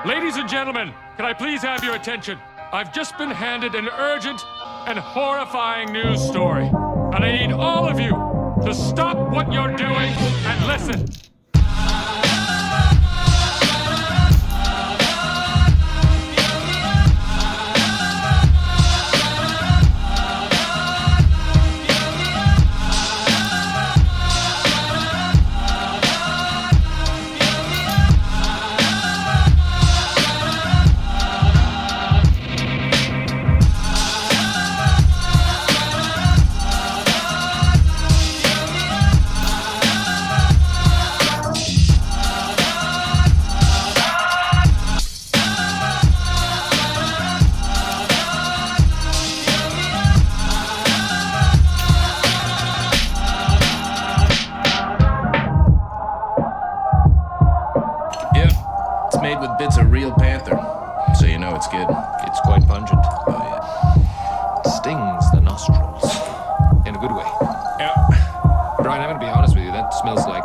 Ladies and gentlemen, can I please have your attention? I've just been handed an urgent and horrifying news story. And I need all of you to stop what you're doing and listen. It's made with bits of real panther, so you know it's good. It's quite pungent. Oh, yeah. Stings the nostrils. In a good way. Yeah. Brian, I'm gonna be honest with you, that smells like